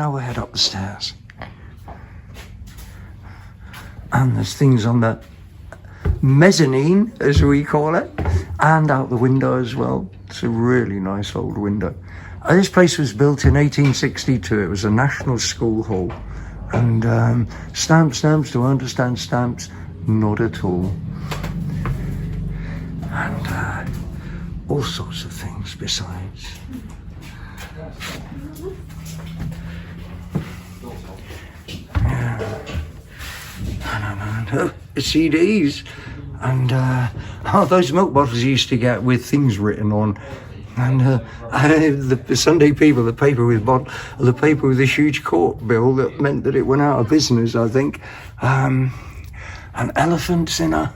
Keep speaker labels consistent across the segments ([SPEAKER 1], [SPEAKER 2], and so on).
[SPEAKER 1] now we'll head up the stairs. And there's things on the mezzanine, as we call it, and out the window as well. It's a really nice old window. This place was built in 1862. It was a national school hall. And stamps, do I understand stamps? Not at all. And all sorts of things besides. And CDs. And those milk bottles you used to get with things written on. And the Sunday People, the paper with a huge court bill that meant that it went out of business, I think. And elephants in a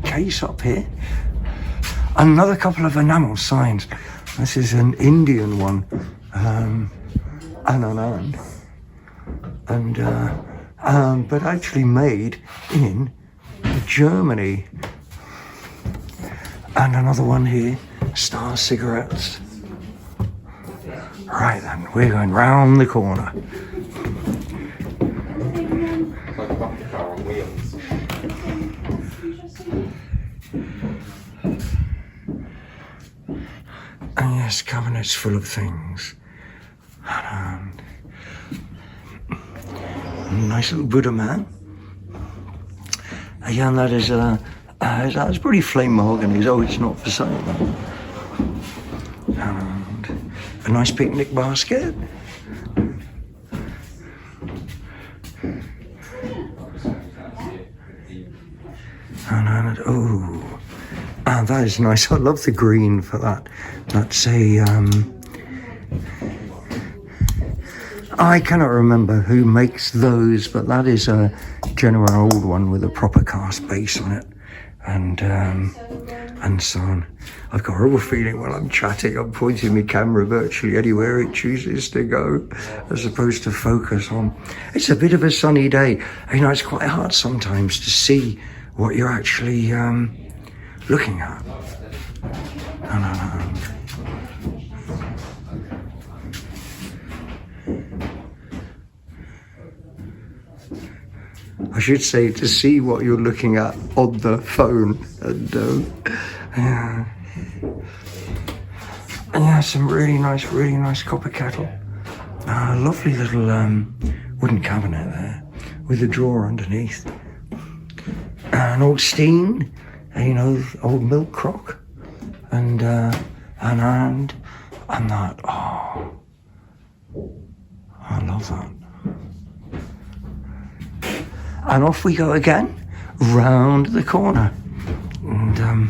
[SPEAKER 1] case up here. Another couple of enamel signs. This is an Indian one. But actually made in Germany. And another one here. Star cigarettes. Right then, we're going round the corner. And yes, cabinets full of things. And nice little Buddha man. Again, that is that's pretty flame mahogany. Oh, it's not for sale though. And a nice picnic basket. And that is nice. I love the green for that. That's a I cannot remember who makes those, but that is a genuine old one with a proper cast base on it, and so on. I've got a real feeling when I'm chatting, I'm pointing my camera virtually anywhere it chooses to go, as opposed to focus on. It's a bit of a sunny day. You know, it's quite hard sometimes to see what you're actually looking at. I should say to see what you're looking at on the phone. And yeah, some really nice copper kettle. Lovely little wooden cabinet there with a drawer underneath. An old steam, you know, old milk crock, and that. Oh, I love that. And off we go again, round the corner. And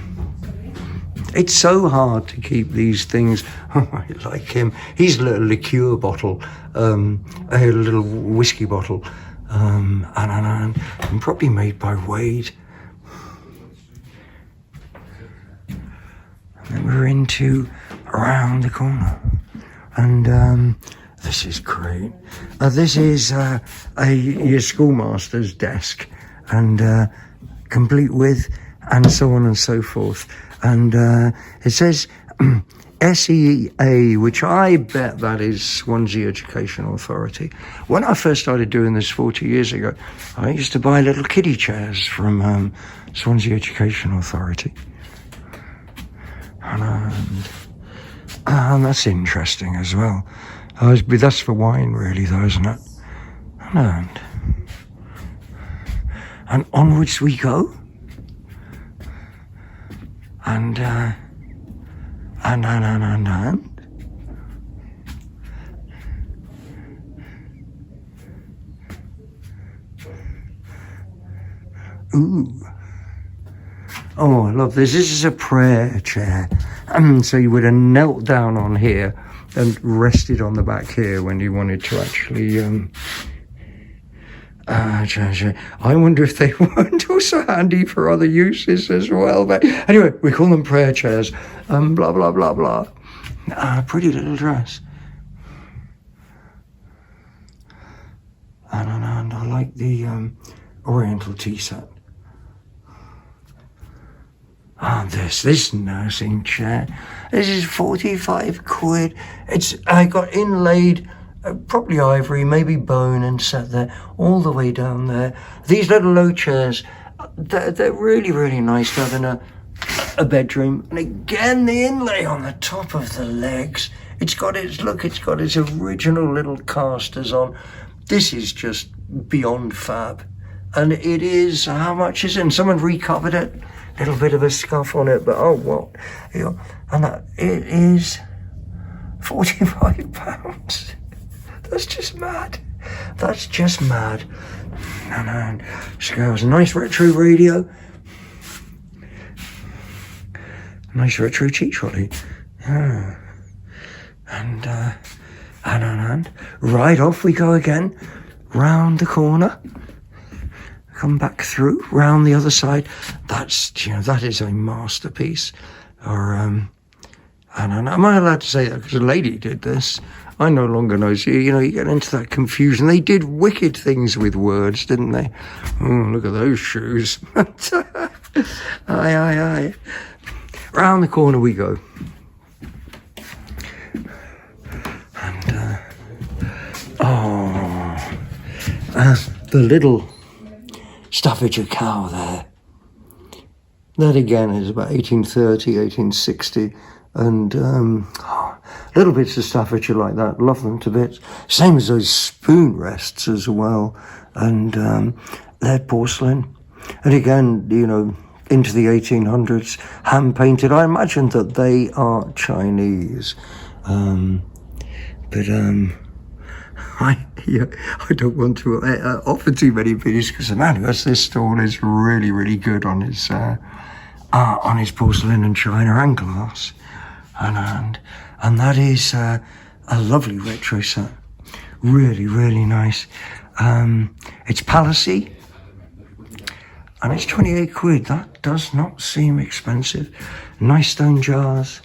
[SPEAKER 1] it's so hard to keep these things. I like him. He's a little liqueur bottle, a little whiskey bottle, and probably made by Wade. And then we're into around the corner. And this is great. This is your schoolmaster's desk, and complete with, and so on and so forth. And it says SEA, which I bet that is Swansea Education Authority. When I first started doing this 40 years ago, I used to buy little kiddie chairs from Swansea Education Authority. And that's interesting as well. That's for wine, really, though, isn't it? And onwards we go. And. Ooh. Oh, I love this. This is a prayer chair. So you would have knelt down on here and rested on the back here when you wanted to actually I wonder if they weren't also handy for other uses as well. But anyway, we call them prayer chairs. Blah blah blah blah. Pretty little dress. And I like the Oriental tea set. This nursing chair. This is 45 quid. I got inlaid probably ivory, maybe bone, and set there, all the way down there. These little low chairs, they're really, really nice to have in a bedroom. And again, the inlay on the top of the legs. It's got its original little casters on. This is just beyond fab. And it is, how much is it? And someone recovered it. Little bit of a scuff on it, but oh, what? You know, and it is £45. That's just mad. That's just mad. And scales, a nice retro radio. Nice retro tea trolley. Yeah. And right off we go again, round the corner, come back through, round the other side. That's, that is a masterpiece. Or, am I allowed to say that? Because a lady did this. I no longer know. So, you get into that confusion. They did wicked things with words, didn't they? Oh, look at those shoes. Aye. Round the corner we go. And, the little Staffordshire cow there. That again is about 1830, 1860. And little bits of Staffordshire like that. Love them to bits. Same as those spoon rests as well. And lead porcelain. And again, into the 1800s, hand painted. I imagine that they are Chinese. I don't want to offer too many videos because the man who has this stall is really, really good on his porcelain and china and glass, and that is a lovely retro set, really, really nice. It's Palissy, and it's 28 quid. That does not seem expensive. Nice stone jars,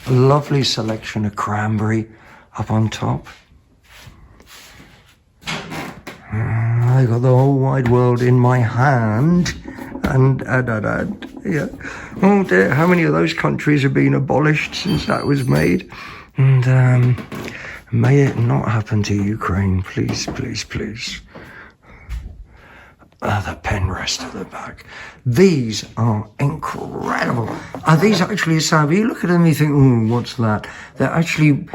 [SPEAKER 1] a lovely selection of cranberry up on top. I got the whole wide world in my hand, and yeah. Oh dear, how many of those countries have been abolished since that was made? And may it not happen to Ukraine, please, please, please. The pen rest at the back. These are incredible. Are these actually Sabi? You look at them, you think, oh, what's that? They're actually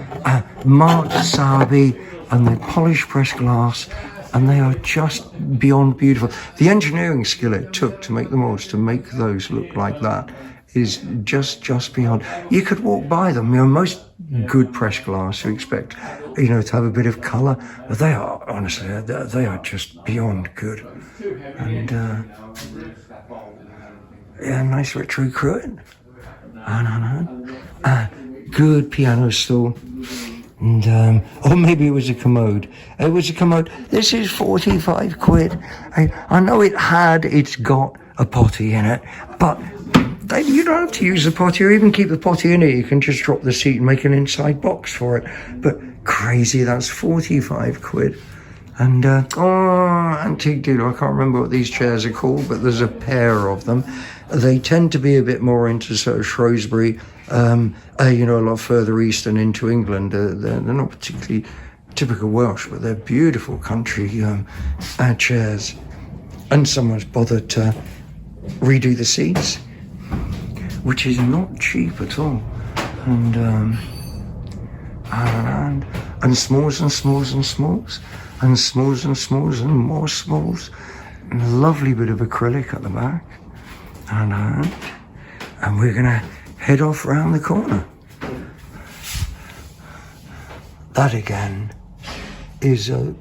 [SPEAKER 1] marked Sabi, and they're polished pressed glass. And they are just beyond beautiful. The engineering skill it took to make them all, to make those look like that, is just beyond. You could walk by them. Most good pressed glass, you expect, to have a bit of colour. But they are, honestly, they are just beyond good. And, nice retro cruet. Good piano stool. And, or maybe it was a commode. It was a commode. This is 45 quid. It's got a potty in it, but you don't have to use the potty or even keep the potty in it. You can just drop the seat and make an inside box for it. But crazy, that's 45 quid. And, antique dealer, I can't remember what these chairs are called, but there's a pair of them. They tend to be a bit more into sort of Shrewsbury, a lot further east and into England. They're not particularly typical Welsh, but they're beautiful country chairs. And someone's bothered to redo the seats, which is not cheap at all. And smalls and smalls and smalls, and smalls and smalls and more smalls. And a lovely bit of acrylic at the back. And we're gonna head off round the corner. That again is a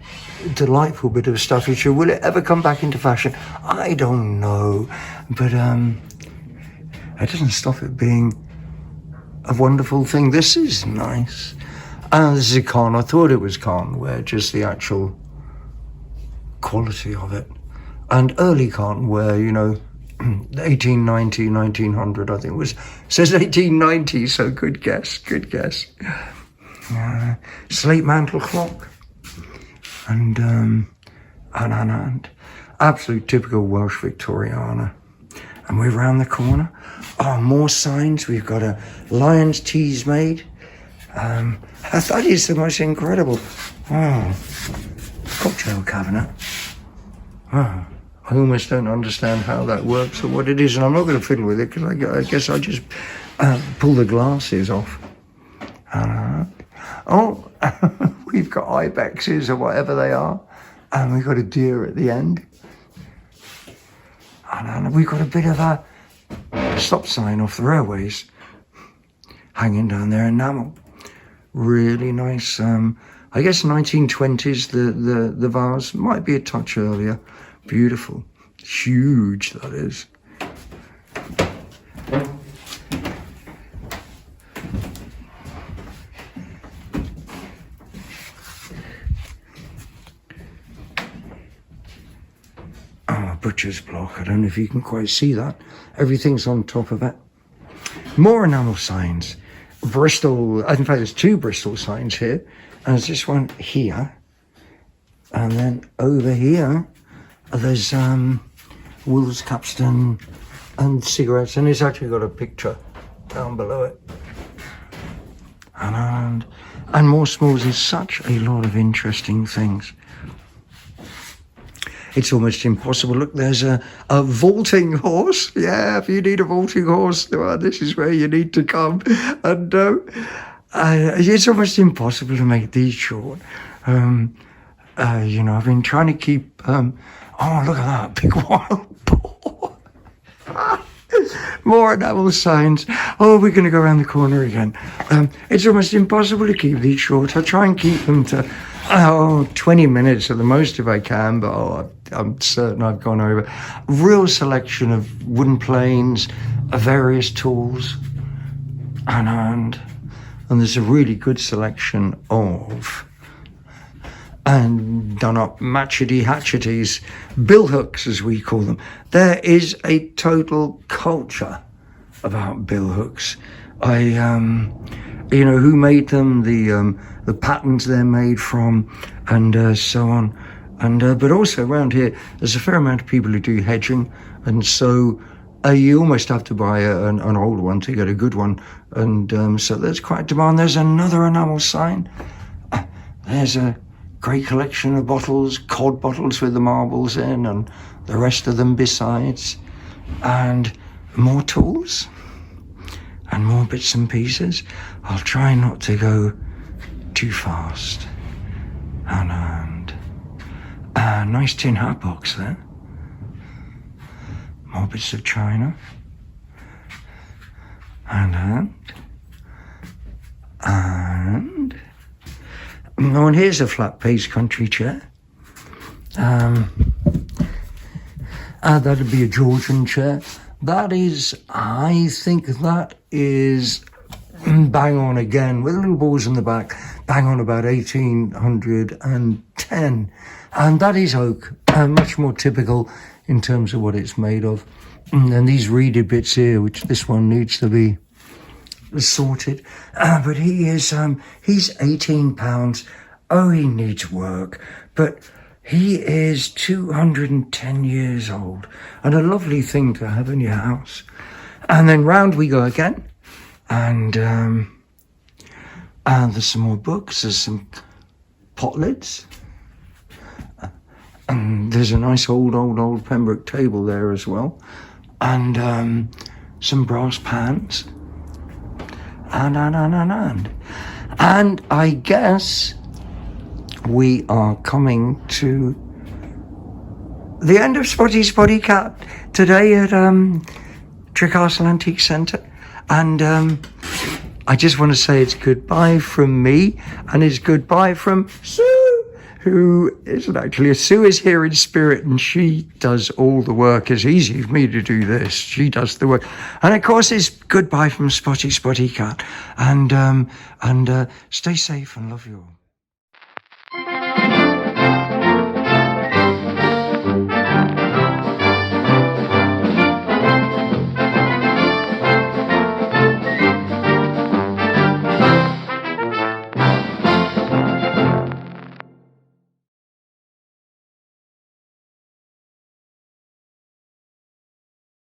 [SPEAKER 1] delightful bit of Staffordshire. Will it ever come back into fashion? I don't know, but it doesn't stop it being a wonderful thing. This is nice. This is a Cairn. I thought it was Cairnware, just the actual quality of it. And early Cairnware, 1890, 1900, I think it was. Says 1890, so good guess. Slate mantle clock. And absolute typical Welsh Victoriana. And we're round the corner. Oh, more signs. We've got a Lion's Teasmade. That is the most incredible. Cocktail cabinet. I almost don't understand how that works or what it is, and I'm not going to fiddle with it because I guess I just pull the glasses off. We've got ibexes or whatever they are, and we've got a deer at the end. And we've got a bit of a stop sign off the railways hanging down there, enamel. Really nice. I guess 1920s, the vase might be a touch earlier. Beautiful. Huge, that is. Butcher's block. I don't know if you can quite see that. Everything's on top of it. More enamel signs. Bristol, in fact, there's 2 Bristol signs here. And there's this one here. And then over here, there's Wolves, Capstan, and cigarettes. And it's actually got a picture down below it. And more smalls. There's such a lot of interesting things. It's almost impossible. Look, there's a vaulting horse. Yeah, if you need a vaulting horse, well, this is where you need to come. And it's almost impossible to make these short. I've been trying to keep... oh, look at that, big wild boar. More enamel signs. Oh, we're going to go around the corner again. It's almost impossible to keep these short. I try and keep them to... 20 minutes at the most if I can, but I'm certain I've gone over. Real selection of wooden planes, various tools, and there's a really good selection of done up hatcheties, bill hooks as we call them. There is a total culture about bill hooks. Who made them, the patterns they're made from, and so on. But also around here, there's a fair amount of people who do hedging, and so you almost have to buy an old one to get a good one. And so there's quite a demand. There's another enamel sign. There's a great collection of bottles, cod bottles with the marbles in, and the rest of them besides. And more tools. And more bits and pieces. I'll try not to go too fast. And a nice tin hat box there. More bits of china. And here's a flat pace country chair. That'd be a Georgian chair. That is, I think that is bang on again, with little balls in the back, bang on about 1810. And that is oak, much more typical in terms of what it's made of. And these reeded bits here, which this one needs to be sorted. But he's £18. Oh, he needs work. But he is 210 years old, and a lovely thing to have in your house. And then round we go again, and there's some more books, there's some pot lids, and there's a nice old Pembroke table there as well, and some brass pans, and I guess we are coming to the end of Spotty Cat today at TRECASTLE Antique Centre. And I just want to say it's goodbye from me, and it's goodbye from Sue, who isn't actually. Sue is here in spirit, and she does all the work. It's easy for me to do this. She does the work. And of course, it's goodbye from Spotty Cat. And stay safe and love you all.